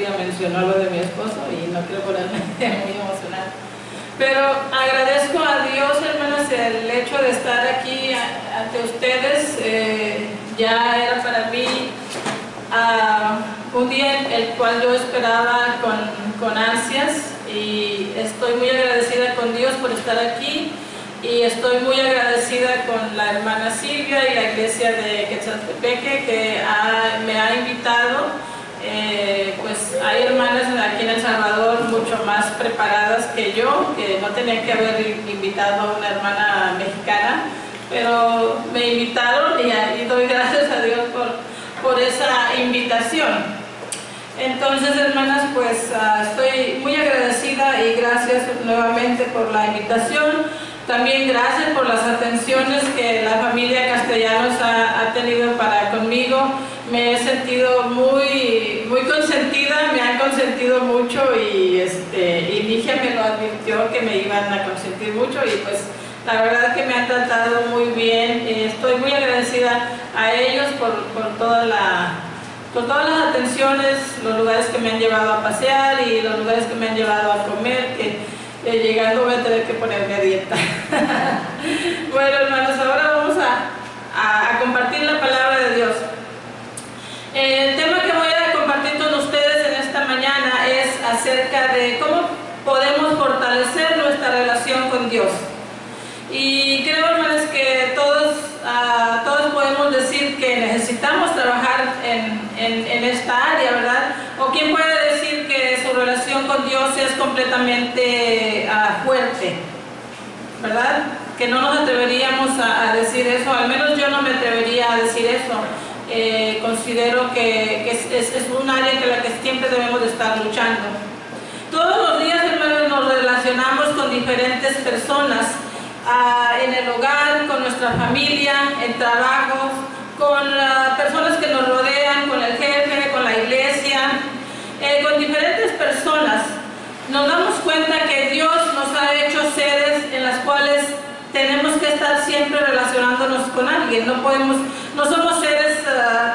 día mencionó lo de mi esposo y no quiero ponerme muy emocional. Pero agradezco a Dios, hermanas, el hecho de estar aquí ante ustedes. Ya era para mí un día el cual yo esperaba con ansias, y estoy muy agradecida con Dios por estar aquí, y estoy muy agradecida con la hermana Silvia y la iglesia de Quetzaltepeque que me ha invitado. Pues hay hermanas aquí en El Salvador mucho más preparadas que yo, que no tenían que haber invitado a una hermana mexicana, pero me invitaron y doy gracias a Dios por esa invitación. Entonces, hermanas, pues estoy muy agradecida y gracias nuevamente por la invitación. También gracias por las atenciones que la familia Castellanos ha tenido para conmigo. Me he sentido muy consentida, me han consentido mucho, y Ligia me lo advirtió que me iban a consentir mucho, y pues la verdad que me han tratado muy bien. Estoy muy agradecida a ellos por todas las atenciones, los lugares que me han llevado a pasear y los lugares que me han llevado a comer, que llegando voy a tener que ponerme a dieta. Bueno, hermanos, ahora vamos a compartir la palabra de Dios. El tema que voy a compartir con ustedes en esta mañana es acerca de cómo podemos fortalecer nuestra relación con Dios. Y creo, hermanos, que todos podemos decir que necesitamos trabajar en esta área, ¿verdad? ¿O quién puede decir que su relación con Dios es completamente fuerte? ¿Verdad? Que no nos atreveríamos a decir eso, al menos yo no me atrevería a decir eso. Considero que es un área en la que siempre debemos de estar luchando. Todos los días, hermanos, nos relacionamos con diferentes personas, en el hogar, con nuestra familia, en trabajos, con personas que nos rodean, con el jefe, con la iglesia, con diferentes personas. Nos damos cuenta que Dios nos ha hecho seres en las cuales tenemos que estar siempre relacionándonos con alguien. No somos seres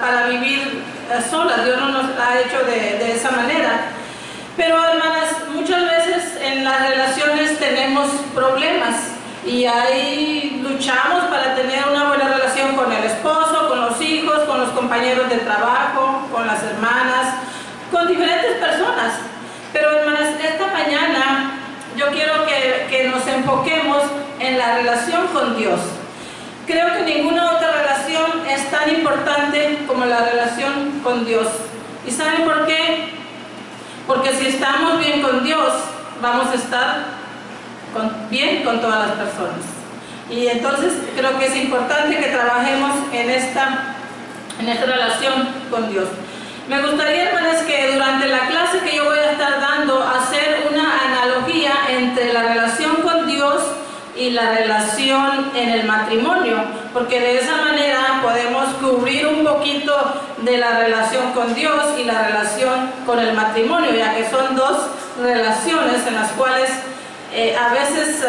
para vivir solas. Dios no nos ha hecho de esa manera. Pero, hermanas, muchas veces en las relaciones tenemos problemas, y ahí luchamos para tener una buena relación con el esposo, con los hijos, con los compañeros de trabajo, con las hermanas, con diferentes personas. Pero, hermanas, esta mañana yo quiero que nos enfoquemos en la relación con Dios. Creo que ninguna otra relación es tan importante como la relación con Dios. ¿Y saben por qué? Porque si estamos bien con Dios, vamos a estar bien con todas las personas. Y entonces creo que es importante que trabajemos en esta relación con Dios. Me gustaría, hermanas, que durante la clase que yo voy a estar dando, hacer una analogía entre la relación con Dios y la relación en el matrimonio, porque de esa manera podemos cubrir un poquito de la relación con Dios y la relación con el matrimonio, ya que son dos relaciones en las cuales a veces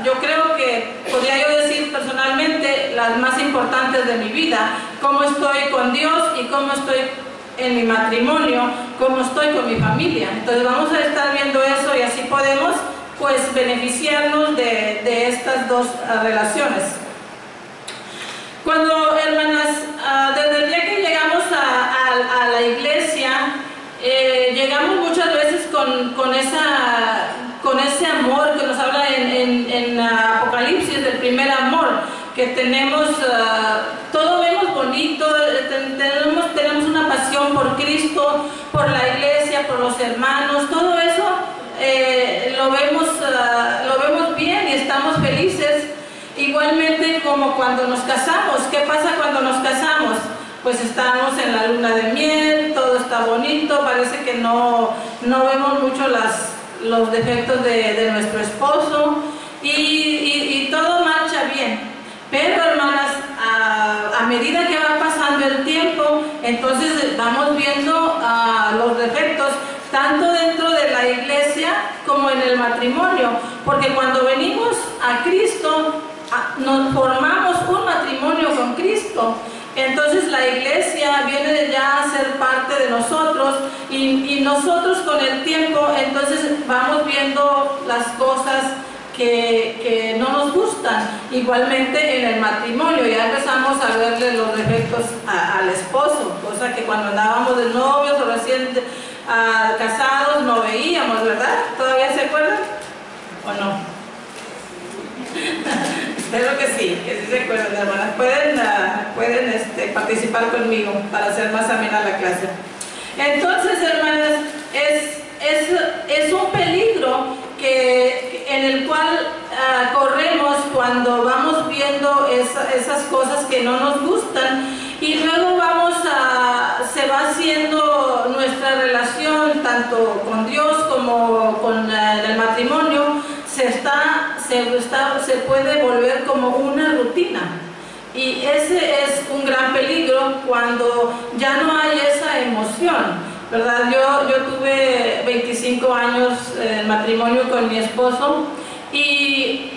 yo creo que podría yo decir personalmente las más importantes de mi vida: cómo estoy con Dios y cómo estoy en mi matrimonio, cómo estoy con mi familia. Entonces vamos a estar viendo eso, y así podemos pues beneficiarnos de estas dos relaciones. Cuando, hermanas, desde el día que llegamos a la iglesia, llegamos muchas veces con ese amor que nos habla en Apocalipsis, del primer amor, que tenemos, todo vemos bonito, tenemos una pasión por Cristo, por la iglesia, por los hermanos, todo eso lo vemos bien y estamos felices. Igualmente como cuando nos casamos. ¿Qué pasa cuando nos casamos? Pues estamos en la luna de miel, todo está bonito, parece que no vemos mucho los defectos de nuestro esposo, y todo marcha bien. Pero, hermanas, a medida que va pasando el tiempo, entonces vamos viendo los defectos tanto dentro de la iglesia como en el matrimonio, porque cuando venimos a Cristo nos formamos un matrimonio con Cristo, Entonces la iglesia viene ya a ser parte de nosotros y nosotros con el tiempo entonces vamos viendo las cosas que no nos gustan. Igualmente en el matrimonio ya empezamos a verle los defectos al esposo, cosa que cuando andábamos de novios o recién casados no veíamos, ¿verdad? ¿Todavía se acuerdan? ¿O no? Espero que sí se acuerdan, hermanas. Pueden participar conmigo para hacer más amena la clase. Entonces, hermanas, es un peligro en el cual corremos cuando vamos viendo esas cosas que no nos gustan, y luego se va haciendo nuestra relación tanto con Dios como con el matrimonio, se puede volver como una rutina. Y ese es un gran peligro cuando ya no hay esa emoción, ¿verdad? Yo tuve 25 años de matrimonio con mi esposo y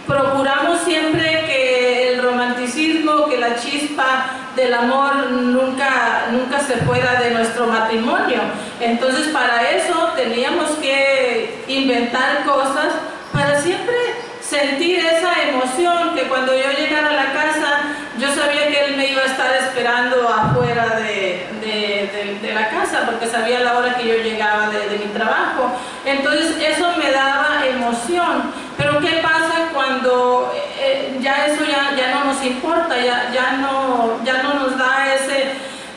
procuramos siempre que el romanticismo, que la chispa del amor nunca se fuera de nuestro matrimonio. Entonces para eso teníamos que inventar cosas para siempre sentir esa emoción, que cuando yo llegara a la casa yo sabía que él me iba a estar esperando afuera de la casa, porque sabía la hora que yo llegaba de mi trabajo. Entonces eso me daba emoción. Pero ¿qué pasa cuando ya eso ya no nos importa, ya no nos da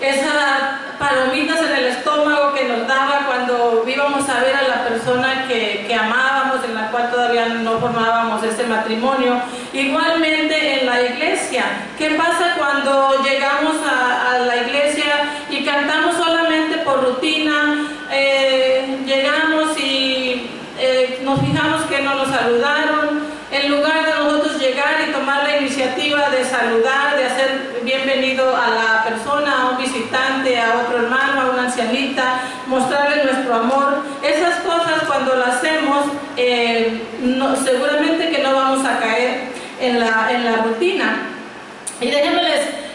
esa palomitas en el estómago que nos daba cuando íbamos a ver a la persona que amábamos, en la cual todavía no formábamos ese matrimonio? Igualmente en la iglesia, ¿qué pasa cuando llegamos a la iglesia y cantamos solamente por rutina? Llegamos y nos fijamos que no nos saludaron, en lugar de nosotros llegar y tomar la iniciativa de saludar, de hacer bienvenido a la persona, a un visitante, a otro hermano, a una ancianita, mostrarle nuestro amor. Esas cosas cuando las hacemos, seguramente que no vamos a caer en la rutina. Y déjenme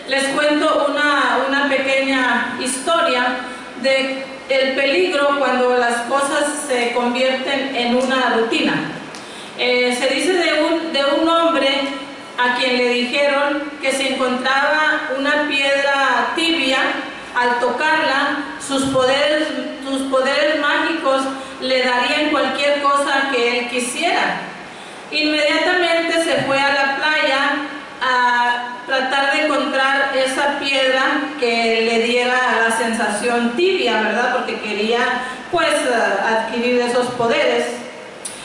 les cuento una pequeña historia de el peligro cuando las cosas se convierten en una rutina. Se dice de un hombre a quien le dijeron que se encontraba una piedra tibia. Al tocarla, sus poderes mágicos le darían cualquier cosa que él quisiera. Inmediatamente se fue a la playa a tratar de encontrar esa piedra que le diera la sensación tibia, ¿verdad? Porque quería pues adquirir esos poderes.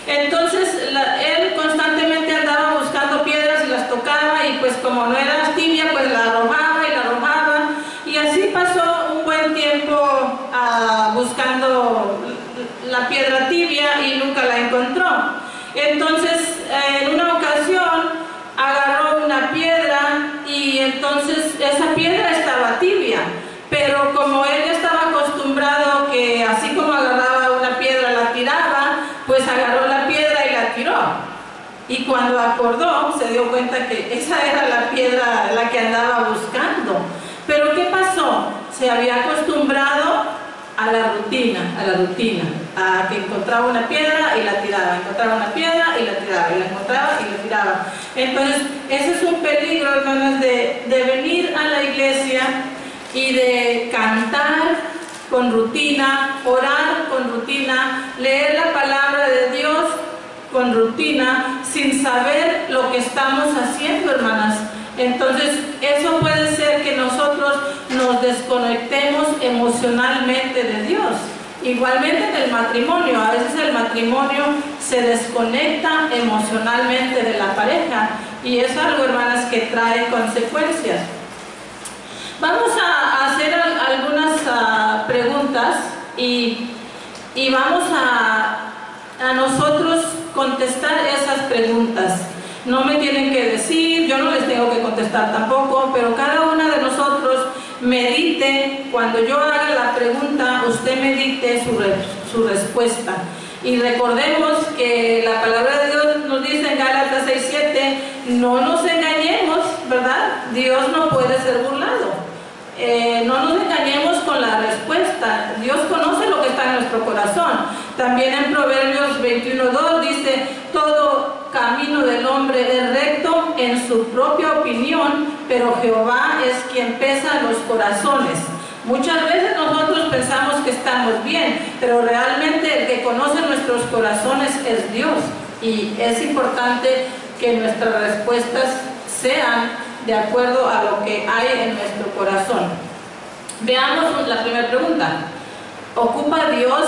Entonces él constantemente andaba buscando piedras y las tocaba, y pues como no era tibia, pues la arrojaba y la arrojaba, y así pasó un buen tiempo buscando la piedra tibia y nunca la encontró. Entonces en una ocasión agarró una piedra y entonces esa piedra estaba tibia, pero como él estaba acostumbrado que así como agarraba una piedra la tiraba, pues agarró la piedra y la tiró. Y cuando acordó, se dio cuenta que esa era la piedra la que andaba buscando. Pero ¿qué pasó? Se había acostumbrado a la rutina, a que encontraba una piedra y la tiraba, encontraba una piedra y la tiraba, y la encontraba y la tiraba. Entonces, ese es un peligro, hermanos, de venir a la iglesia y de cantar con rutina, orar con rutina, leer la palabra de Dios con rutina, sin saber lo que estamos haciendo, hermanas. Entonces, eso puede ser que nosotros nos desconectemos emocionalmente de Dios. Igualmente en el matrimonio, a veces el matrimonio se desconecta emocionalmente de la pareja, y es algo, hermanas, que trae consecuencias. Vamos a hacer algunas preguntas y vamos a nosotros contestar esas preguntas. No me tienen que decir, yo no les tengo que contestar tampoco, pero cada una de nosotros medite. Cuando yo haga la pregunta, usted medite su respuesta. Y recordemos que la palabra de Dios nos dice en Gálatas 6:7, no nos engañemos, ¿verdad? Dios no puede ser burlado. No nos engañemos con la respuesta. Dios conoce lo que está en nuestro corazón. También en Proverbios 21:2 dice: todo camino del hombre es recto en su propia opinión, pero Jehová es quien pesa los corazones. Muchas veces nosotros pensamos que estamos bien, pero realmente el que conoce nuestros corazones es Dios, y es importante que nuestras respuestas sean de acuerdo a lo que hay en nuestro corazón. Veamos la primera pregunta. ¿Ocupa Dios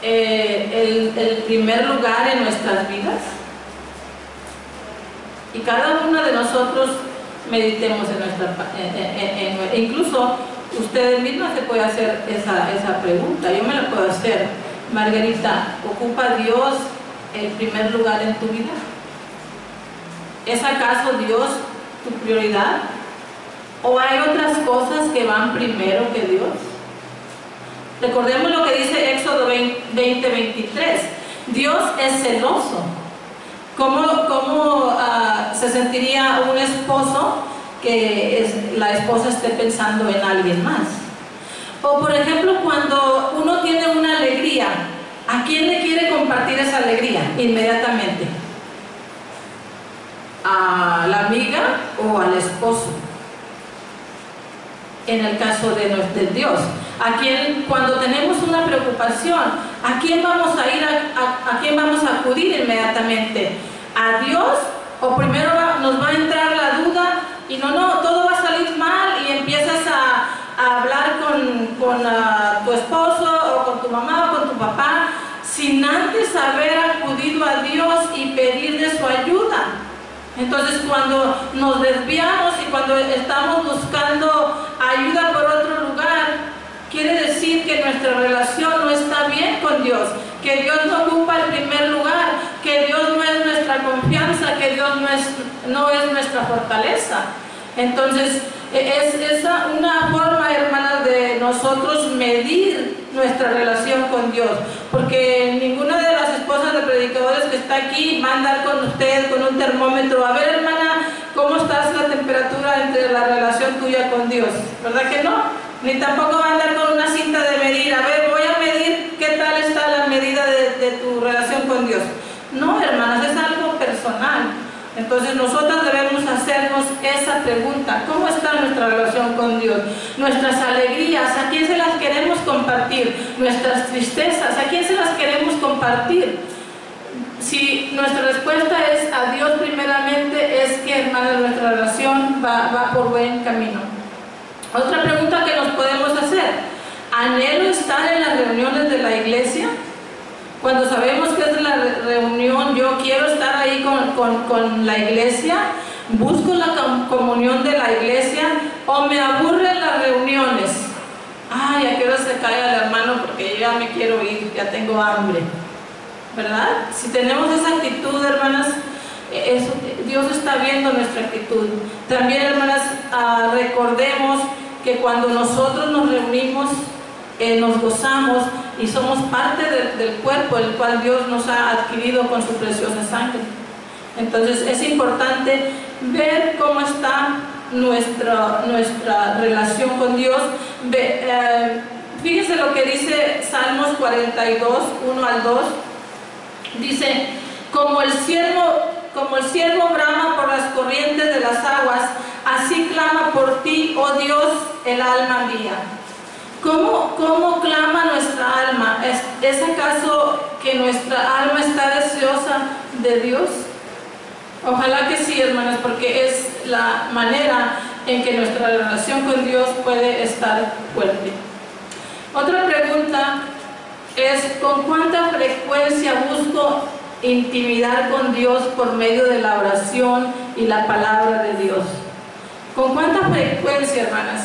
el primer lugar en nuestras vidas? Y cada uno de nosotros meditemos en nuestra... incluso ustedes mismas se pueden hacer esa pregunta. Yo me la puedo hacer. Margarita, ¿ocupa Dios el primer lugar en tu vida? ¿Es acaso Dios tu prioridad? ¿O hay otras cosas que van primero que Dios? Recordemos lo que dice Éxodo 20:23. Dios es celoso. ¿Cómo se sentiría un esposo que la esposa esté pensando en alguien más? O por ejemplo, cuando uno tiene una alegría, ¿a quién le quiere compartir esa alegría inmediatamente? ¿A la amiga o al esposo? En el caso de Dios, ¿a quién, cuando tenemos una preocupación, a quién vamos a ir, a quién vamos a acudir inmediatamente? ¿A Dios? ¿O primero nos va a entrar la duda y no, todo va a salir mal, y empiezas a hablar con tu esposo o con tu mamá o con tu papá sin antes haber acudido a Dios y pedirle su ayuda? Entonces, cuando nos desviamos y cuando estamos buscando ayuda por otro lugar, quiere decir que nuestra relación no está bien con Dios, que Dios no ocupa el primer lugar, que Dios no es nuestra confianza, que Dios no es nuestra fortaleza. Entonces, es una forma, hermanas, de nosotros medir nuestra relación con Dios, porque ninguna de las esposas de predicadores que está aquí va a andar con usted con un termómetro: a ver, hermana, ¿cómo está la temperatura entre la relación tuya con Dios? ¿Verdad que no? Ni tampoco va a andar con una cinta de medir: a ver, voy a medir qué tal está la medida de tu relación con Dios. No, hermanas, es algo personal. Entonces nosotras debemos hacernos esa pregunta: ¿cómo está nuestra relación con Dios? Nuestras alegrías, ¿a quién se las queremos compartir? Nuestras tristezas, ¿a quién se las queremos compartir? Si nuestra respuesta es a Dios primeramente, es que, hermanos, nuestra relación va por buen camino. Otra pregunta que nos podemos hacer: ¿anhelo estar en las reuniones de la iglesia? Cuando sabemos que es la reunión, yo quiero estar ahí con la iglesia, busco la comunión de la iglesia, o me aburren las reuniones. Ay, ¿a qué hora se cae el hermano? Porque yo ya me quiero ir, ya tengo hambre. ¿Verdad? Si tenemos esa actitud, hermanas, Dios está viendo nuestra actitud. También, hermanas, recordemos que cuando nosotros nos reunimos, nos gozamos y somos parte del cuerpo, el cual Dios nos ha adquirido con su preciosa sangre. Entonces es importante ver cómo está nuestra relación con Dios. Fíjense lo que dice Salmos 42, 1 al 2. Dice: como el siervo brama por las corrientes de las aguas, así clama por ti, oh Dios, el alma mía. ¿Cómo clama nuestra alma? ¿Es acaso que nuestra alma está deseosa de Dios? Ojalá que sí, hermanas, porque es la manera en que nuestra relación con Dios puede estar fuerte. Otra pregunta es: ¿con cuánta frecuencia busco intimidad con Dios por medio de la oración y la palabra de Dios? ¿Con cuánta frecuencia, hermanas?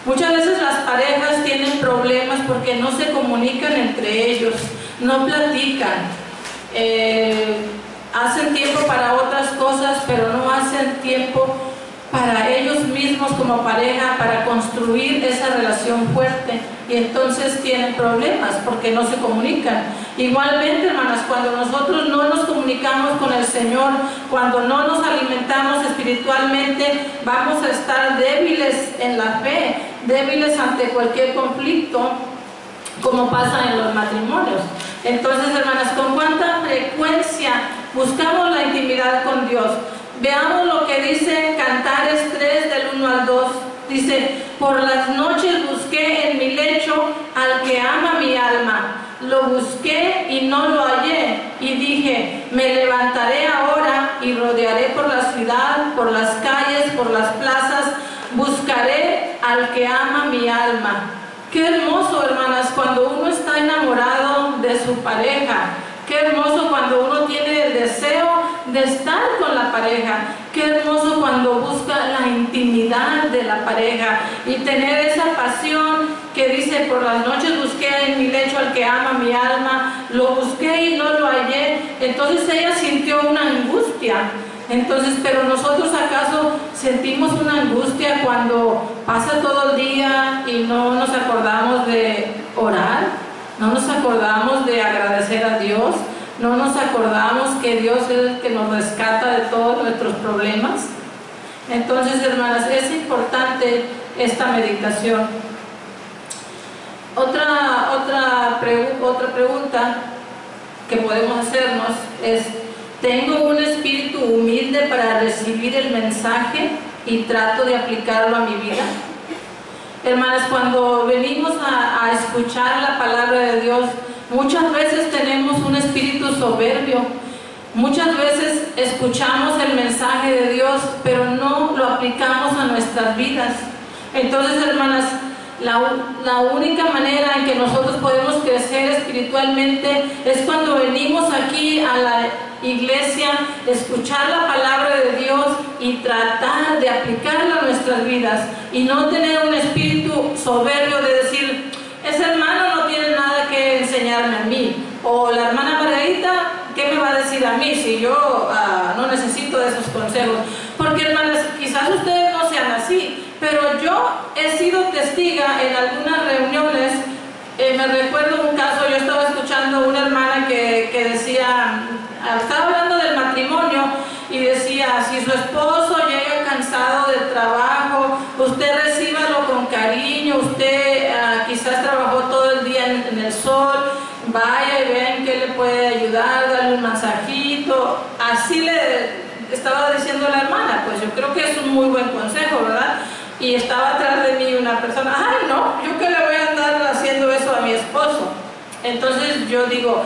Muchas veces las parejas tienen problemas porque no se comunican entre ellos, no platican, hacen tiempo para otras cosas, pero no hacen tiempo para ellos mismos como pareja, para construir esa relación fuerte, y entonces tienen problemas porque no se comunican. Igualmente, hermanas, cuando nosotros no nos comunicamos con el Señor, cuando no nos alimentamos espiritualmente, vamos a estar débiles en la fe, débiles ante cualquier conflicto, como pasa en los matrimonios. Entonces, hermanas, ¿con cuánta frecuencia buscamos la intimidad con Dios? Veamos lo que dice Cantares 3 del 1 al 2. Dice: por las noches busqué en mi lecho al que ama mi alma. Lo busqué y no lo hallé, y dije: me levantaré ahora y rodearé por la ciudad, por las calles, por las plazas, buscaré al que ama mi alma. Qué hermoso, hermanas, cuando uno está enamorado de su pareja. Qué hermoso cuando uno tiene el deseo de estar con la pareja. Qué hermoso cuando busca la intimidad de la pareja y tener esa pasión que dice: por las noches busqué en mi lecho al que ama mi alma, lo busqué y no lo hallé. Entonces ella sintió una angustia. Entonces, pero nosotros acaso sentimos una angustia cuando pasa todo el día y no nos acordamos de orar. No nos acordamos de agradecer a Dios, no nos acordamos que Dios es el que nos rescata de todos nuestros problemas. Entonces, hermanas, es importante esta meditación. Otra pregunta que podemos hacernos es: ¿tengo un espíritu humilde para recibir el mensaje y trato de aplicarlo a mi vida? Hermanas, cuando venimos a escuchar la palabra de Dios, muchas veces tenemos un espíritu soberbio. Muchas veces escuchamos el mensaje de Dios, pero no lo aplicamos a nuestras vidas. Entonces, hermanas, la única manera en que nosotros podemos crecer espiritualmente es cuando venimos aquí a la iglesia, escuchar la palabra de Dios y tratar de aplicarla a nuestras vidas, y no tener un espíritu soberbio de decir: ese hermano no tiene nada que enseñarme a mí, o la hermana Margarita, ¿qué me va a decir a mí si yo no necesito de esos consejos? Porque, hermanas, quizás ustedes no sean así, pero yo he sido testiga en algunas reuniones. Me recuerdo un caso, yo estaba escuchando una hermana que decía, estaba hablando del matrimonio, y decía: si su esposo llega cansado del trabajo, usted recíbalo con cariño. Usted quizás trabajó todo el día en el sol, vaya y vean qué le puede ayudar, darle un masajito. Así le estaba diciendo la hermana. Pues yo creo que es un muy buen consejo, ¿verdad? Y estaba atrás de mí una persona: ay, no, yo que le voy a andar haciendo eso a mi esposo. Entonces yo digo,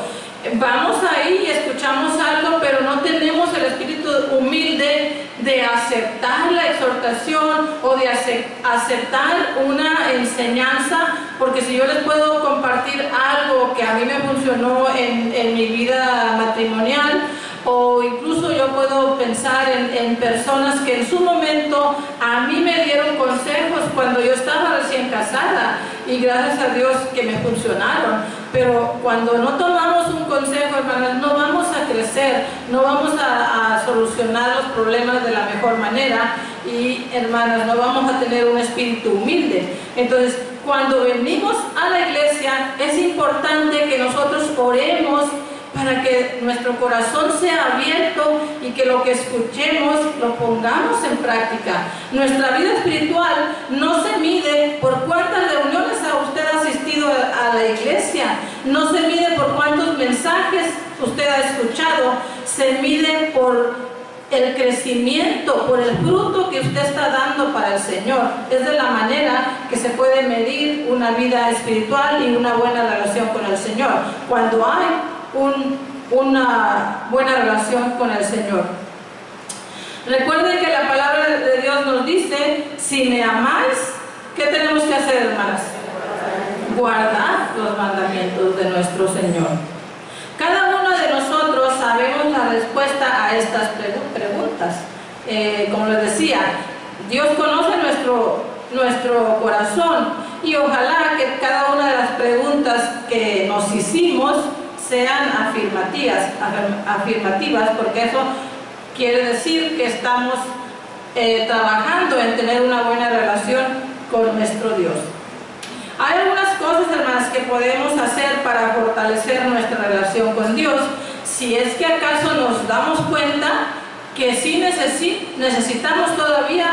vamos ahí y escuchamos algo, pero no tenemos el espíritu humilde de aceptar la exhortación o de aceptar una enseñanza. Porque si yo les puedo compartir algo que a mí me funcionó en mi vida matrimonial, o incluso yo puedo pensar en personas que en su momento a mí me dieron consejos cuando yo estaba recién casada, y gracias a Dios que me funcionaron. Pero cuando no tomamos un consejo, hermanas, no vamos a crecer, no vamos a solucionar los problemas de la mejor manera, y, hermanas, no vamos a tener un espíritu humilde. Entonces, cuando venimos a la iglesia, es importante que nosotros oremos para que nuestro corazón sea abierto y que lo que escuchemos lo pongamos en práctica. Nuestra vida espiritual no se mide por cuántas reuniones usted ha asistido a la iglesia, no se mide por cuántos mensajes usted ha escuchado, se mide por el crecimiento, por el fruto que usted está dando para el Señor. Es de la manera que se puede medir una vida espiritual y una buena relación con el Señor, cuando hay una buena relación con el Señor. Recuerden que la palabra de Dios nos dice: si me amáis, ¿qué tenemos que hacer, hermanas? Guardar los mandamientos de nuestro Señor. Cada uno de nosotros sabemos la respuesta a estas preguntas. Como les decía, Dios conoce nuestro corazón, y ojalá que cada una de las preguntas que nos hicimos sean afirmativas, porque eso quiere decir que estamos trabajando en tener una buena relación con nuestro Dios. Hay algunas cosas, hermanas, que podemos hacer para fortalecer nuestra relación con Dios, si es que acaso nos damos cuenta que sí necesitamos todavía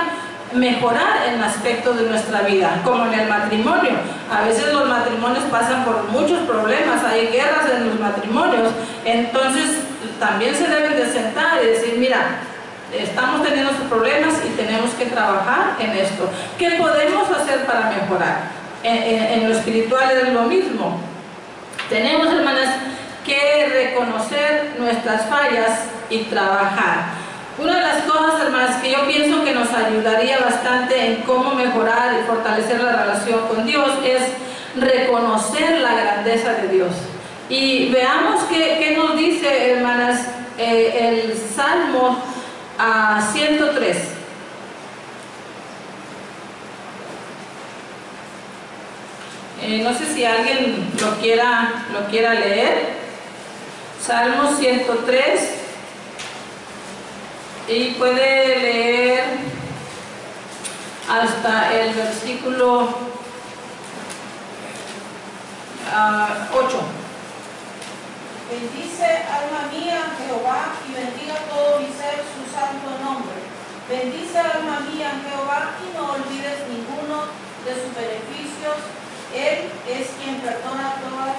mejorar en aspectos de nuestra vida, como en el matrimonio. A veces los matrimonios pasan por muchos problemas, hay guerras en los matrimonios, entonces también se deben de sentar y decir, mira, estamos teniendo estos problemas y tenemos que trabajar en esto. ¿Qué podemos hacer para mejorar? En lo espiritual es lo mismo. Tenemos, hermanas, que reconocer nuestras fallas y trabajar. Una de las cosas, hermanas, que yo pienso que nos ayudaría bastante en cómo mejorar y fortalecer la relación con Dios es reconocer la grandeza de Dios. Y veamos qué nos dice, hermanas, el Salmo 103. No sé si alguien lo quiera leer. Salmo 103. Y puede leer hasta el versículo 8. Bendice, alma mía, Jehová, y bendiga todo mi ser su santo nombre. Bendice, alma mía, Jehová, y no olvides ninguno de sus beneficios. Él es quien perdona todas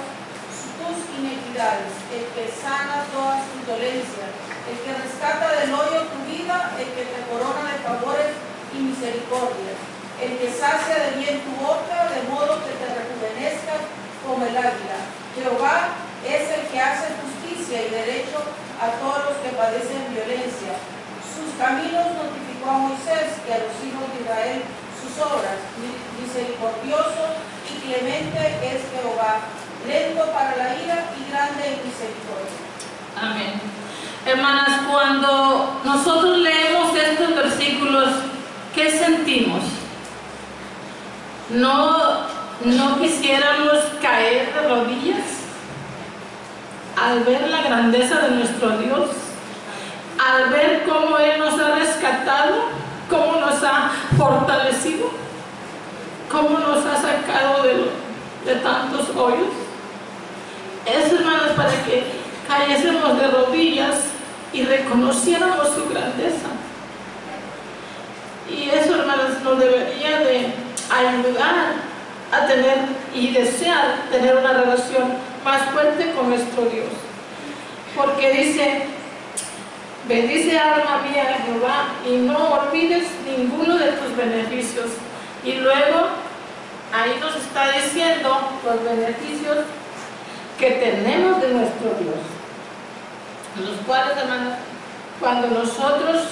tus iniquidades, el que sana todas tus dolencias, el que rescata del hoyo tu vida, el que te corona de favores y misericordias, el que sacia de bien tu boca, de modo que te rejuvenezcas como el águila. Jehová es el que hace justicia y derecho a todos los que padecen violencia. Sus caminos notificó a Moisés y a los hijos de Israel sus obras. Misericordioso y clemente es Jehová, lento para la ira y grande en misericordia. Amén. Hermanas, cuando nosotros leemos estos versículos, ¿qué sentimos? ¿No quisiéramos caer de rodillas al ver la grandeza de nuestro Dios? Al ver cómo Él nos ha rescatado, cómo nos ha fortalecido, cómo nos ha sacado de tantos hoyos. Es, hermanas, para que cayésemos de rodillas y reconociéramos su grandeza. Y eso, hermanas, nos debería de ayudar a tener y desear tener una relación más fuerte con nuestro Dios. Porque dice, bendice alma mía a Jehová y no olvides ninguno de tus beneficios. Y luego ahí nos está diciendo los beneficios que tenemos de nuestro Dios, los cuales, hermanos, cuando nosotros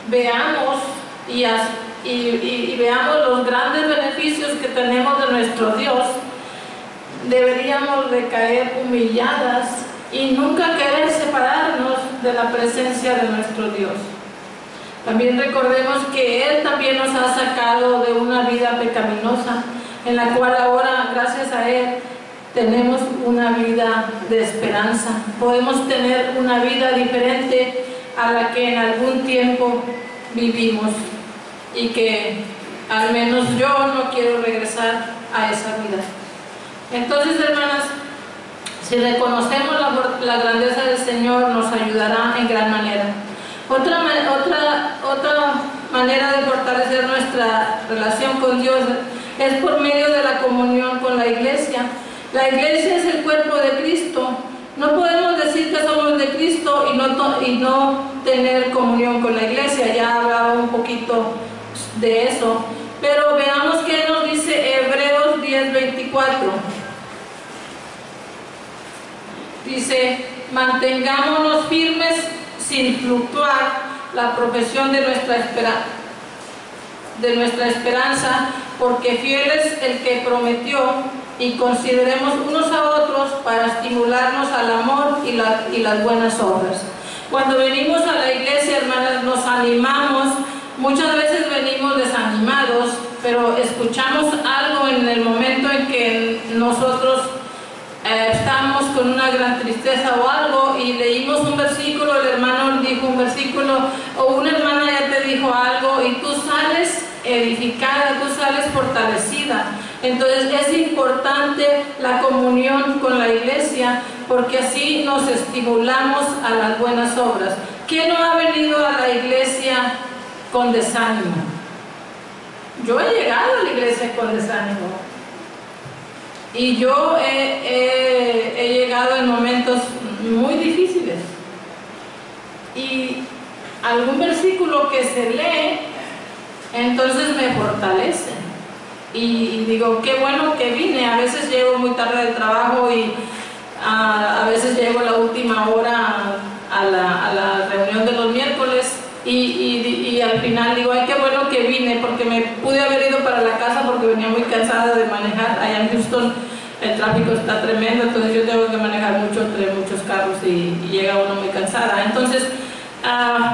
veamos y veamos los grandes beneficios que tenemos de nuestro Dios, deberíamos de caer humilladas y nunca querer separarnos de la presencia de nuestro Dios. También recordemos que Él también nos ha sacado de una vida pecaminosa, en la cual ahora, gracias a Él, tenemos una vida de esperanza. Podemos tener una vida diferente a la que en algún tiempo vivimos, y que al menos yo no quiero regresar a esa vida. Entonces, hermanas, si reconocemos la grandeza del Señor, nos ayudará en gran manera. Otra manera de fortalecer nuestra relación con Dios es por medio de la comunión con la iglesia. La iglesia es el cuerpo de Cristo. No podemos decir que somos de Cristo y no tener comunión con la iglesia. Ya hablaba un poquito de eso. Pero veamos qué nos dice Hebreos 10:24. Dice, mantengámonos firmes sin fluctuar la profesión de nuestra esperanza, porque fiel es el que prometió, y consideremos unos a otros para estimularnos al amor y las buenas obras. Cuando venimos a la iglesia, hermanas, nos animamos. Muchas veces venimos desanimados, pero escuchamos algo en el momento en que nosotros estábamos con una gran tristeza o algo y leímos un versículo, el hermano dijo un versículo o una hermana ya te dijo algo y tú sales edificada, tú sales fortalecida. Entonces es importante la comunión con la iglesia porque así nos estimulamos a las buenas obras. ¿Quién no ha venido a la iglesia con desánimo? Yo he llegado a la iglesia con desánimo y yo he llegado en momentos muy difíciles y algún versículo que se lee entonces me fortalece y digo qué bueno que vine. A veces llego muy tarde del trabajo y a veces llego a la última hora a la reunión de los miércoles y al final digo, ay, qué bueno que vine, porque me pude haber ido para la casa porque venía muy cansada de manejar. Allá en Houston el tráfico está tremendo, entonces yo tengo que manejar mucho entre muchos carros y llega uno muy cansada. Entonces,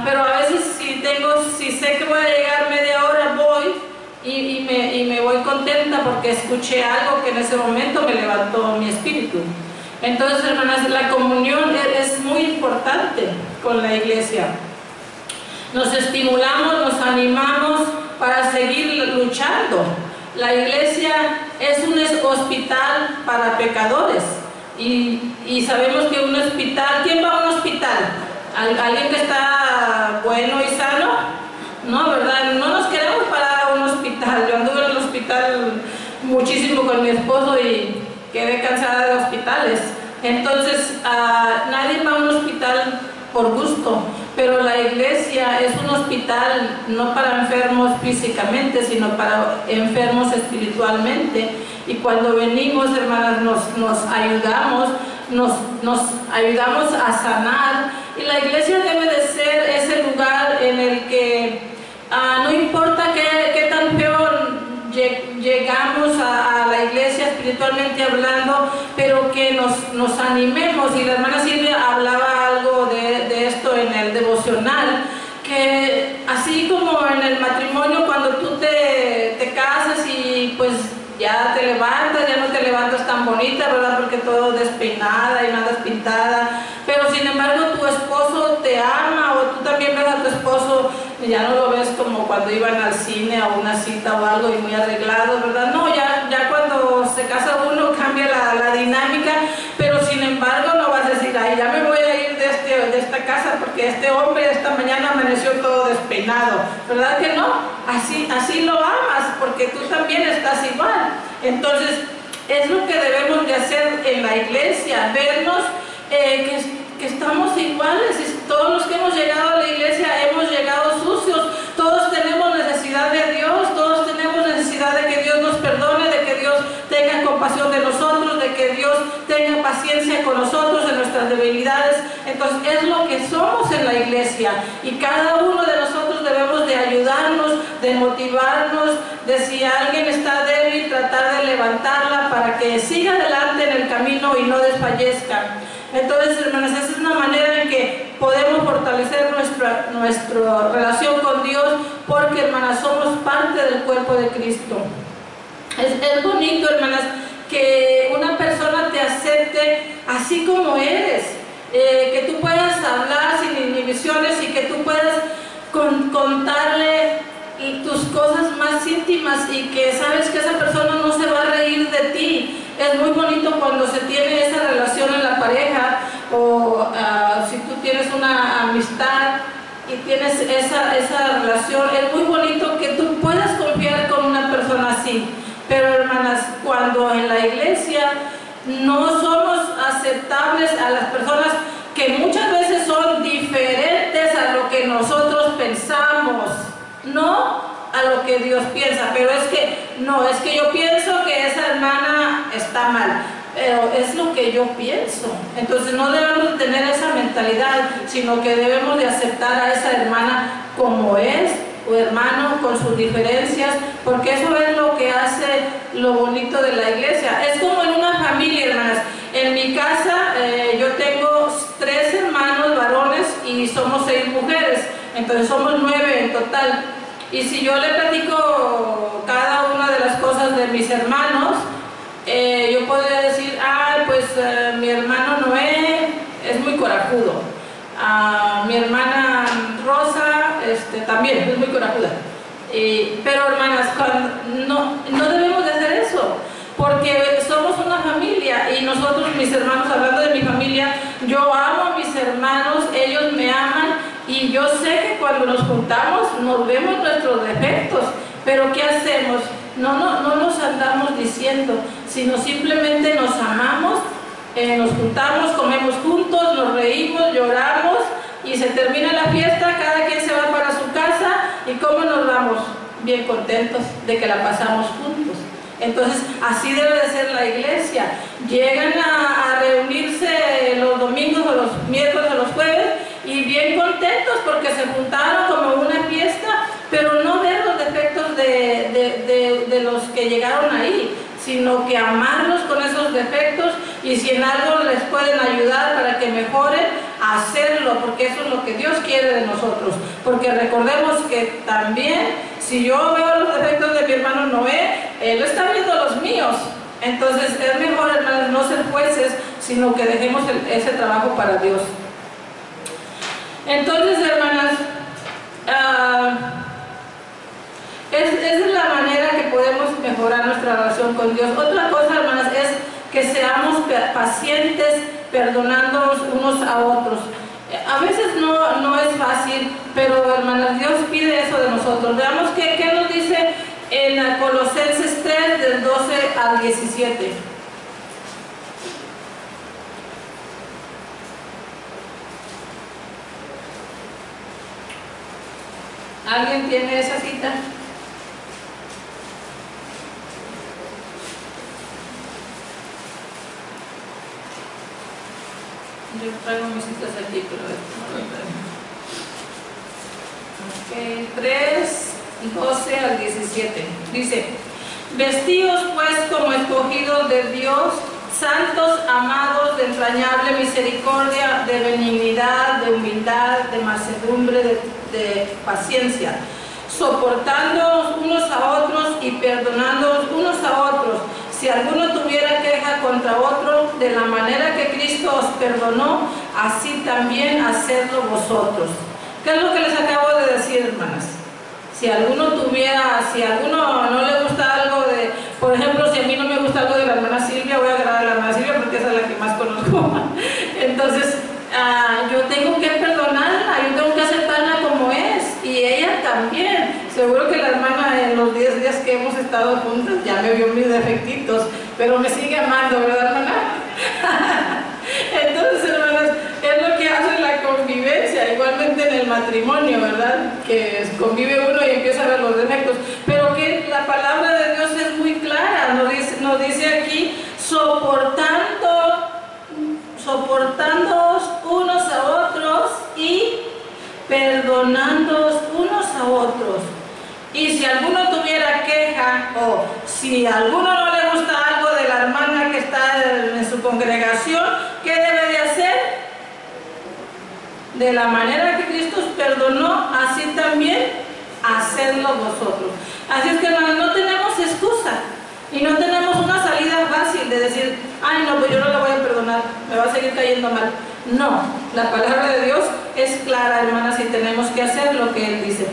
pero a veces si sé que voy a llegar media hora, voy y me voy contenta porque escuché algo que en ese momento me levantó mi espíritu. Entonces, hermanas, la comunión es muy importante con la iglesia. Nos estimulamos, nos animamos para seguir luchando. La iglesia es un hospital para pecadores y sabemos que un hospital, ¿quién va a un hospital? ¿Alguien que está bueno y sano? No, ¿verdad? No nos queremos parar a un hospital. Yo anduve en el hospital muchísimo con mi esposo y quedé cansada de hospitales. Entonces, nadie va a un hospital por gusto, pero la iglesia es un hospital no para enfermos físicamente, sino para enfermos espiritualmente. Y cuando venimos, hermanas, nos ayudamos a sanar. Y la iglesia debe de ser ese lugar en el que no importa qué tan peor llegamos a la iglesia espiritualmente hablando, pero que nos animemos. Y la hermana Silvia hablaba algo de esto en el devocional, que así como en el matrimonio, cuando tú te casas y pues ya te levantas, ya no te levantas tan bonita, ¿verdad? Porque todo despeinada y nada pintada, pero sin embargo tu esposo te ama, o tú también ves a tu esposo, ya no lo ves como cuando iban al cine a una cita o algo y muy arreglado, ¿verdad? No, ya cuando se casa uno cambia la dinámica, pero sin embargo no vas a decir, ay, ya me voy a ir de esta casa porque este hombre esta mañana amaneció todo despeinado, ¿verdad que no? Así lo amas, porque tú también estás igual. Entonces es lo que debemos de hacer en la iglesia, vernos que estamos iguales. Todos los que hemos llegado a la iglesia hemos llegado sucios, todos tenemos necesidad de Dios, todos tenemos necesidad de que Dios nos perdone, de que Dios tenga compasión de nosotros, de que Dios tenga paciencia con nosotros en nuestras debilidades. Entonces es lo que somos en la iglesia, y cada uno de nosotros debemos de ayudarnos, de motivarnos, de si alguien está débil, tratar de levantarla para que siga adelante en el camino y no desfallezca. Entonces, hermanas, esa es una manera en que podemos fortalecer nuestra relación con Dios, porque, hermanas, somos parte del cuerpo de Cristo. Es bonito, hermanas, que una persona te acepte así como eres, que tú puedas hablar sin inhibiciones y que tú puedas contarle tus cosas más íntimas y que sabes que esa persona no se va a reír de ti. Es muy bonito cuando se tiene esa relación en la pareja, o si tú tienes una amistad y tienes esa relación, es muy bonito que tú puedas confiar con una persona así. Pero, hermanas, cuando en la iglesia no somos aceptables a las personas que muchas veces son diferentes a lo que nosotros pensamos, no a lo que Dios piensa, pero es que yo pienso que esa hermana está mal, pero es lo que yo pienso. Entonces no debemos tener esa mentalidad, sino que debemos de aceptar a esa hermana como es, o hermano con sus diferencias, porque eso es lo que hace lo bonito de la iglesia. Es como en una familia, hermanas. En mi casa yo tengo 3 hermanos varones y somos 6 mujeres, entonces somos 9 en total. Y si yo le platico cada una de las cosas de mis hermanos, yo podría decir, pues corajudo. Mi hermana Rosa también es muy corajuda. Pero hermanas, no debemos de hacer eso, porque somos una familia y nosotros, mis hermanos, hablando de mi familia, yo amo a mis hermanos, ellos me aman y yo sé que cuando nos juntamos nos vemos nuestros defectos, pero ¿qué hacemos? No nos andamos diciendo, sino simplemente nos amamos, nos juntamos, comemos juntos, nos reímos, lloramos y se termina la fiesta, cada quien se va para su casa y ¿cómo nos vamos? Bien contentos de que la pasamos juntos. Entonces así debe de ser la iglesia. Llegan a reunirse los domingos o los miércoles o los jueves y bien contentos porque se juntaron como una fiesta, pero no ver los defectos de los que llegaron ahí, sino que amarlos con esos defectos y si en algo les pueden ayudar para que mejoren, hacerlo, porque eso es lo que Dios quiere de nosotros. Porque recordemos que también, si yo veo los defectos de mi hermano Noé, él está viendo los míos. Entonces es mejor, hermanos, no ser jueces, sino que dejemos ese trabajo para Dios. Entonces, hermanas, esa es la manera que podemos mejorar nuestra relación con Dios. Otra cosa, hermanas, es que seamos pacientes, perdonándonos unos a otros. A veces no es fácil, pero, hermanas, Dios pide eso de nosotros. Veamos qué nos dice en Colosenses 3, del 12 al 17. ¿Alguien tiene esa cita? Yo traigo mis citas aquí, pero no lo traigo. 3, 12 al 17. Dice: vestíos pues como escogidos de Dios, santos, amados, de entrañable misericordia, de benignidad, de humildad, de mansedumbre, de paciencia, soportándoos unos a otros y perdonándoos unos a otros. Si alguno tuviera queja contra otro, de la manera que Cristo os perdonó, así también hacedlo vosotros. ¿Qué es lo que les acabo de decir, hermanas? Si alguno no le gusta algo de, por ejemplo, si a mí no me gusta algo de la hermana Silvia, voy a agradar a la hermana Silvia porque esa es la que más conozco. Entonces, yo tengo que perdonarla, yo tengo que aceptarla como es, y ella también. Seguro que la hermana en los 10 días que hemos estado juntas ya me vio mis defectitos, pero me sigue amando, ¿verdad, hermana? Entonces, hermanas, es lo que hace la convivencia, igualmente en el matrimonio, ¿verdad? Que convive uno y empieza a ver los defectos, pero que la palabra de Dios es muy clara, nos dice aquí, soportándoos unos a otros y perdonándoos unos a otros. Y si alguno tuviera queja o si a alguno no le gusta algo de la hermana que está en su congregación, ¿qué debe de hacer? De la manera que Cristo os perdonó, así también hacedlo vosotros. Así es que, hermanos, no tenemos excusa y no tenemos una salida fácil de decir, ay no, pues yo no la voy a perdonar, me va a seguir cayendo mal. No, la palabra de Dios es clara, hermanas, y tenemos que hacer lo que Él dice.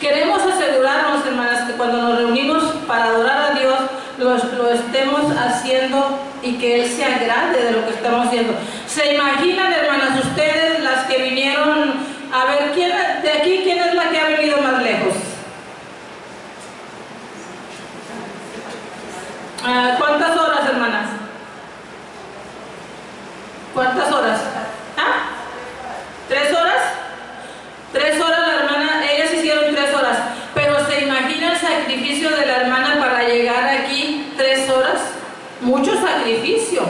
Queremos asegurarnos, hermanas, que cuando nos reunimos para adorar a Dios, lo estemos haciendo y que Él se agrade de lo que estamos haciendo. ¿Se imaginan, hermanas, ustedes, las que vinieron, a ver, de aquí, quién es la que ha venido más lejos? ¿Cuántas horas, hermanas? ¿Cuántas horas? ¿Ah? ¿3 horas? 3 horas la hermana, ellas hicieron 3 horas, pero ¿se imagina el sacrificio de la hermana para llegar aquí 3 horas? Mucho sacrificio.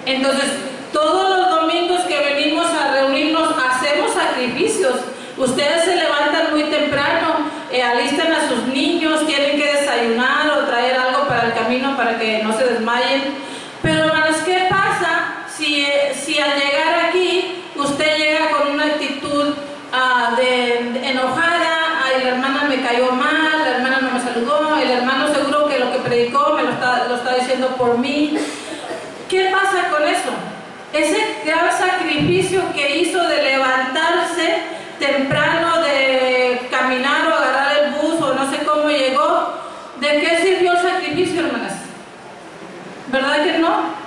Entonces, todos los domingos que venimos a reunirnos hacemos sacrificios. Ustedes se levantan muy temprano, alistan a sus niños, tienen que desayunar o traer algo para el camino para que no se desmayen. Pero, hermanos, ¿qué pasa si al llegar aquí usted llega con una actitud enojada? Ay, la hermana me cayó mal, la hermana no me saludó, el hermano seguro que lo que predicó me lo está diciendo por mí. ¿Qué pasa con eso? ese gran sacrificio que hizo de levantarse temprano, de caminar o agarrar el bus o no sé cómo llegó, ¿de qué sirvió el sacrificio, hermanas? ¿Verdad que no?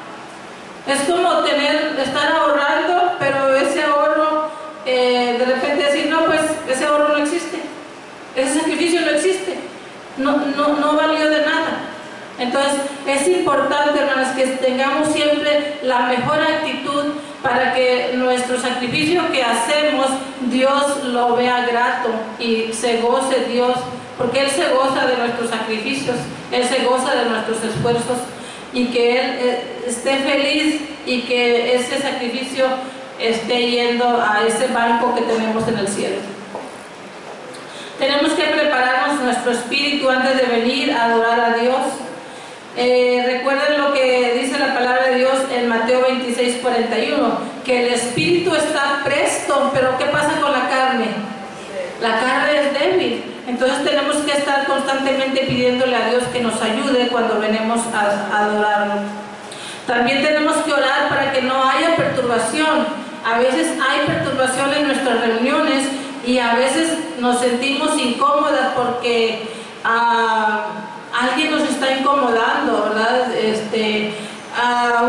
Es como estar ahorrando, pero ese ahorro, de repente decir, no, pues ese ahorro no existe, ese sacrificio no existe, no valió de nada. Entonces es importante, hermanas, que tengamos siempre la mejor actitud para que nuestro sacrificio que hacemos, Dios lo vea grato y se goce Dios, porque Él se goza de nuestros sacrificios, Él se goza de nuestros esfuerzos, y que Él esté feliz y que ese sacrificio esté yendo a ese banco que tenemos en el cielo. Tenemos que prepararnos nuestro espíritu antes de venir a adorar a Dios. Recuerden lo que dice la palabra de Dios en Mateo 26:41, que el espíritu está presto, pero ¿qué pasa con la carne? La carne es débil. Entonces tenemos que estar constantemente pidiéndole a Dios que nos ayude cuando venimos a adorarlo. También tenemos que orar para que no haya perturbación. A veces hay perturbación en nuestras reuniones y a veces nos sentimos incómodas porque alguien nos está incomodando, ¿verdad?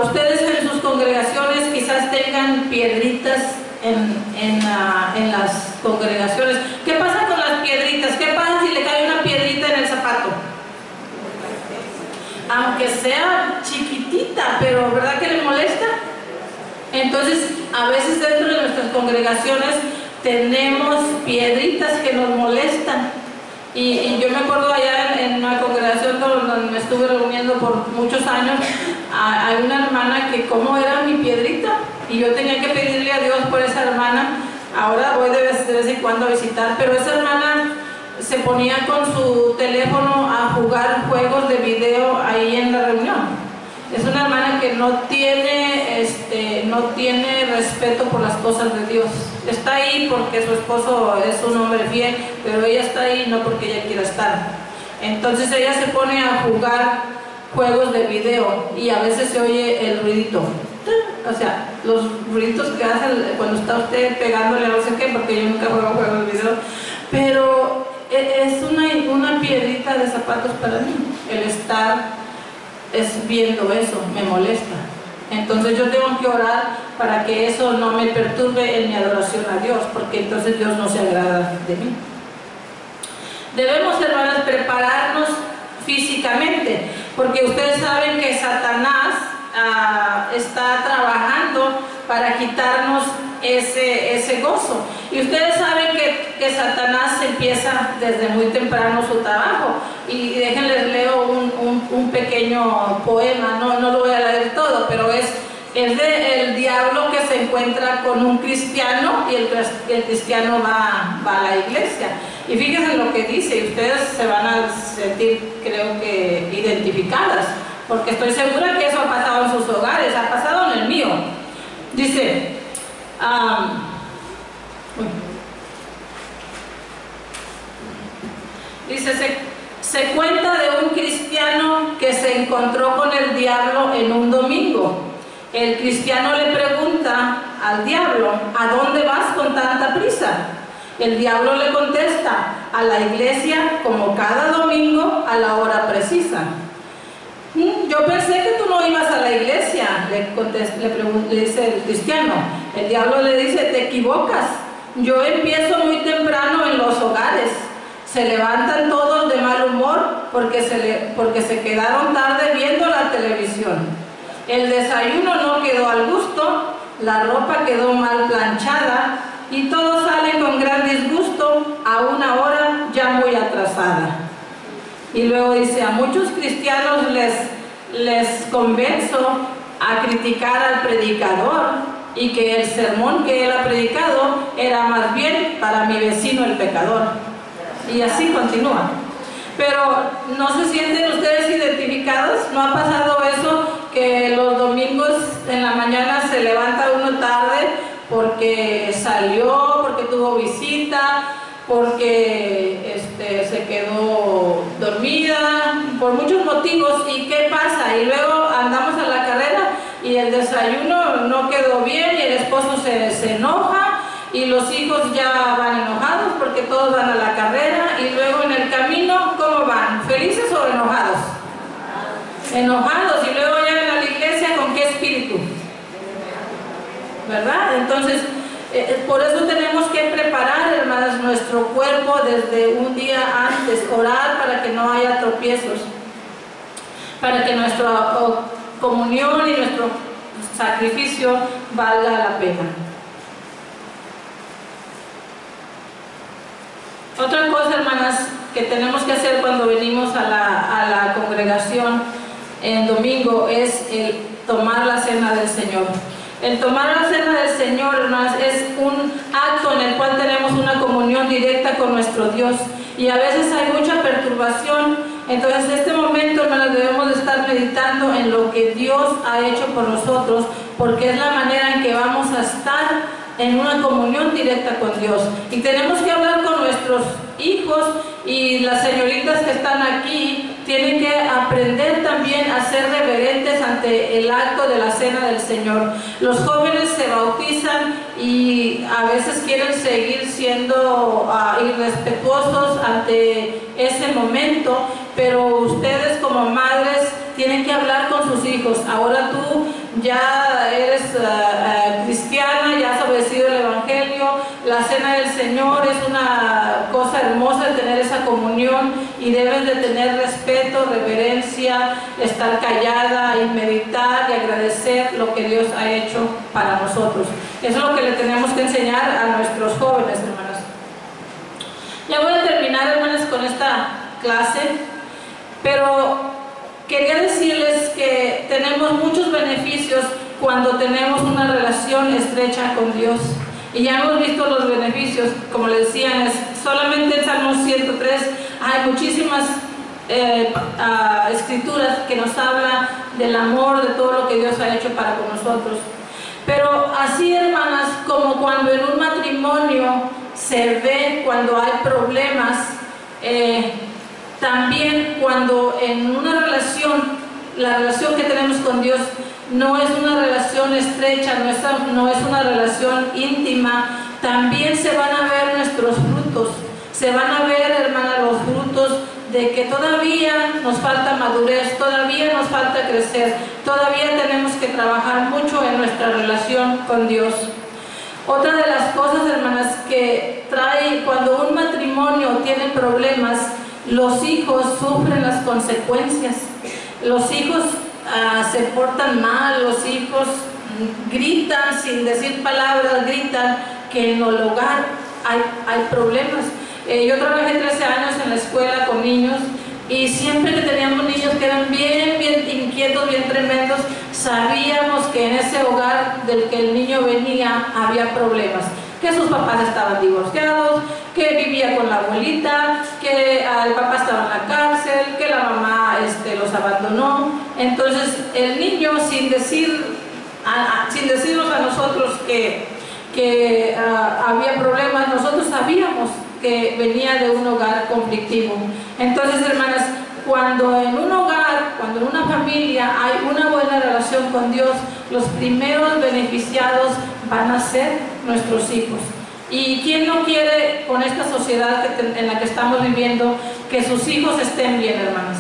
Ustedes en sus congregaciones quizás tengan piedritas en las congregaciones. ¿Qué pasa con las piedritas? ¿Qué pasa si le cae una piedrita en el zapato? Aunque sea chiquitita, pero ¿verdad que le molesta? Entonces, a veces dentro de nuestras congregaciones tenemos piedritas que nos molestan. Y yo me acuerdo allá en una congregación donde me estuve reuniendo por muchos años, hay una hermana que como era mi piedrita, y yo tenía que pedirle a Dios por esa hermana. Ahora voy de vez en cuando a visitar, pero esa hermana se ponía con su teléfono a jugar juegos de video ahí en la reunión. Es una hermana que no tiene respeto por las cosas de Dios. Está ahí porque su esposo es un hombre fiel, pero ella está ahí no porque ella quiera estar. Entonces ella se pone a jugar juegos de video y a veces se oye el ruidito. O sea, los ruiditos que hacen cuando está usted pegándole a no sé qué, porque yo nunca juego juegos de video, pero es una piedrita de zapatos para mí. El estar viendo eso me molesta. Entonces yo tengo que orar para que eso no me perturbe en mi adoración a Dios, porque entonces Dios no se agrada de mí. Debemos, hermanas, prepararnos físicamente, porque ustedes saben que Satanás está trabajando para quitarnos ese gozo. Y ustedes saben que Satanás empieza desde muy temprano su trabajo. Y déjenles leo un pequeño poema, no lo voy a leer todo, pero es el diablo que se encuentra con un cristiano y el cristiano va a la iglesia. Y fíjense lo que dice, y ustedes se van a sentir, creo que, identificadas, porque estoy segura que eso ha pasado en sus hogares, ha pasado en el mío. Dice, se cuenta de un cristiano que se encontró con el diablo en un domingo. El cristiano le pregunta al diablo, ¿a dónde vas con tanta prisa? El diablo le contesta, a la iglesia como cada domingo a la hora precisa. Yo pensé que tú no ibas a la iglesia, le dice el cristiano. El diablo le dice, te equivocas, yo empiezo muy temprano en los hogares. Se levantan todos de mal humor porque se quedaron tarde viendo la televisión. El desayuno no quedó al gusto, la ropa quedó mal planchada y todos salen con gran disgusto a una hora ya muy atrasada. Y luego dice, a muchos cristianos les convenzo a criticar al predicador y que el sermón que él ha predicado era más bien para mi vecino el pecador. Y así continúa. Pero ¿no se sienten ustedes identificados? ¿No ha pasado eso que los domingos en la mañana se levanta uno tarde porque salió, porque tuvo visita, porque se quedó dormida, por muchos motivos? ¿Y qué pasa? Y luego andamos a la carrera y el desayuno no quedó esposo se enoja y los hijos ya van enojados porque todos van a la carrera, y luego en el camino, ¿cómo van? ¿Felices o enojados? Enojados, y luego llegan a la iglesia, ¿con qué espíritu? ¿Verdad? Entonces, por eso tenemos que preparar, hermanas, nuestro cuerpo desde un día antes, orar para que no haya tropiezos, para que nuestra comunión y nuestro sacrificio valga la pena. Otra cosa, hermanas, que tenemos que hacer cuando venimos a la congregación en domingo es el tomar la cena del Señor. El tomar la cena del Señor, hermanas, es un acto en el cual tenemos una comunión directa con nuestro Dios, y a veces hay mucha perturbación. Entonces, en este momento, hermanas, debemos de estar meditando en lo que Dios ha hecho por nosotros, porque es la manera en que vamos a estar en una comunión directa con Dios. Y tenemos que hablar con nuestros hijos, y las señoritas que están aquí tienen que aprender también a ser reverentes ante el acto de la cena del Señor. Los jóvenes se bautizan y a veces quieren seguir siendo irrespetuosos ante ese momento, pero ustedes como madres tienen que hablar con sus hijos. Ahora tú ya eres cristiana, ya has obedecido el Evangelio, la cena del Señor es una cosa hermosa de tener esa comunión, y debes de tener respeto, reverencia, estar callada y meditar y agradecer lo que Dios ha hecho para nosotros. Eso es lo que le tenemos que enseñar a nuestros jóvenes, hermanas. Ya voy a terminar, hermanas, con esta clase, pero quería decirles que tenemos muchos beneficios cuando tenemos una relación estrecha con Dios. Y ya hemos visto los beneficios, como les decía, solamente en Salmo 103 hay muchísimas escrituras que nos hablan del amor, de todo lo que Dios ha hecho para con nosotros. Pero así, hermanas, como cuando en un matrimonio se ve cuando hay problemas, también cuando en una relación, la relación que tenemos con Dios no es una relación estrecha, no es una relación íntima, también se van a ver nuestros frutos. Se van a ver, hermana, los frutos de que todavía nos falta madurez, todavía nos falta crecer, todavía tenemos que trabajar mucho en nuestra relación con Dios. Otra de las cosas, hermanas, que trae cuando un matrimonio tiene problemas, los hijos sufren las consecuencias. Los hijos se portan mal, los hijos gritan sin decir palabras, gritan que en el hogar hay problemas. Yo trabajé 13 años en la escuela con niños, y siempre que teníamos niños que eran bien inquietos, bien tremendos, sabíamos que en ese hogar del que el niño venía había problemas. Que sus papás estaban divorciados, que vivía con la abuelita, que el papá estaba en la cárcel, que la mamá los abandonó. Entonces el niño, sin decirnos a nosotros que había problemas, nosotros sabíamos que venía de un hogar conflictivo. Entonces, hermanas, cuando en un hogar, cuando en una familia hay una buena relación con Dios, los primeros beneficiados van a ser nuestros hijos. ¿Y quién no quiere, con esta sociedad en la que estamos viviendo, que sus hijos estén bien, hermanas?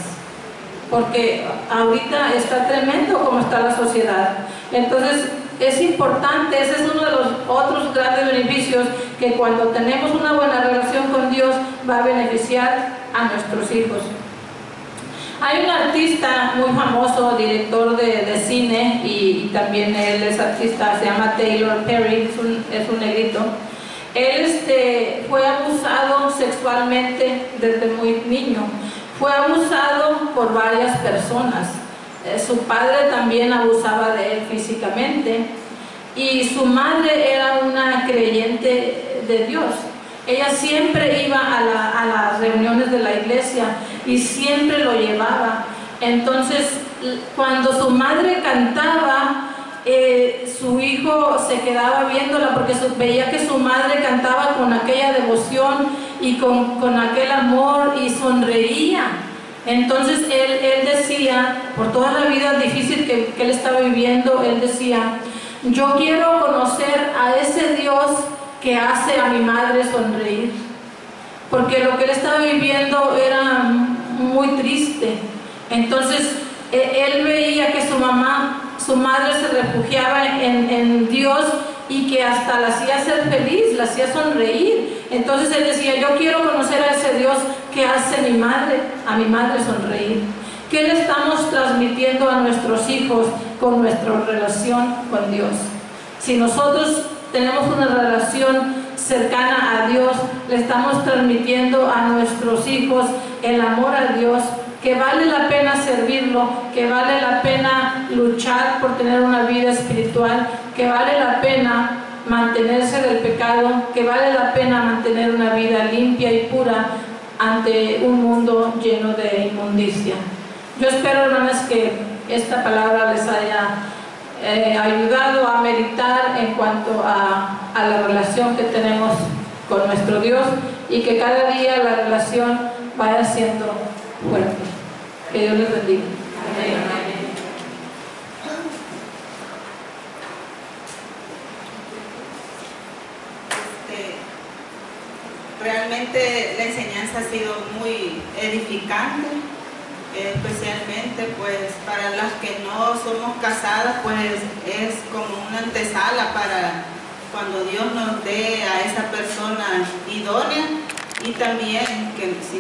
Porque ahorita está tremendo como está la sociedad. Entonces, es importante, ese es uno de los otros grandes beneficios, que cuando tenemos una buena relación con Dios va a beneficiar a nuestros hijos. Hay un artista muy famoso, director de cine, y también él es artista, se llama Taylor Perry, es un negrito. Él fue abusado sexualmente desde muy niño, fue abusado por varias personas. Su padre también abusaba de él físicamente, y su madre era una creyente de Dios. Ella siempre iba a las reuniones de la iglesia y siempre lo llevaba. Entonces, cuando su madre cantaba, su hijo se quedaba viéndola porque veía que su madre cantaba con aquella devoción y con aquel amor, y sonreía. Entonces él decía, por toda la vida difícil que él estaba viviendo, él decía, Yo quiero conocer a ese Dios que hace a mi madre sonreír, porque lo que él estaba viviendo era muy triste. Entonces él veía que su madre se refugiaba en Dios y que hasta la hacía ser feliz, la hacía sonreír. Entonces él decía, yo quiero conocer a ese Dios que hace a mi madre sonreír. ¿Qué le estamos transmitiendo a nuestros hijos con nuestra relación con Dios? Si nosotros tenemos una relación cercana a Dios, le estamos transmitiendo a nuestros hijos el amor a Dios, que vale la pena servirlo, que vale la pena luchar por tener una vida espiritual, que vale la pena mantenerse del pecado, que vale la pena mantener una vida limpia y pura ante un mundo lleno de inmundicia. Yo espero, hermanas, que esta palabra les haya ayudado a meditar en cuanto a la relación que tenemos con nuestro Dios, y que cada día la relación vaya siendo fuerte. Que Dios les bendiga. Amén. Realmente la enseñanza ha sido muy edificante, especialmente pues para las que no somos casadas, pues es como una antesala para cuando Dios nos dé a esa persona idónea, y también que si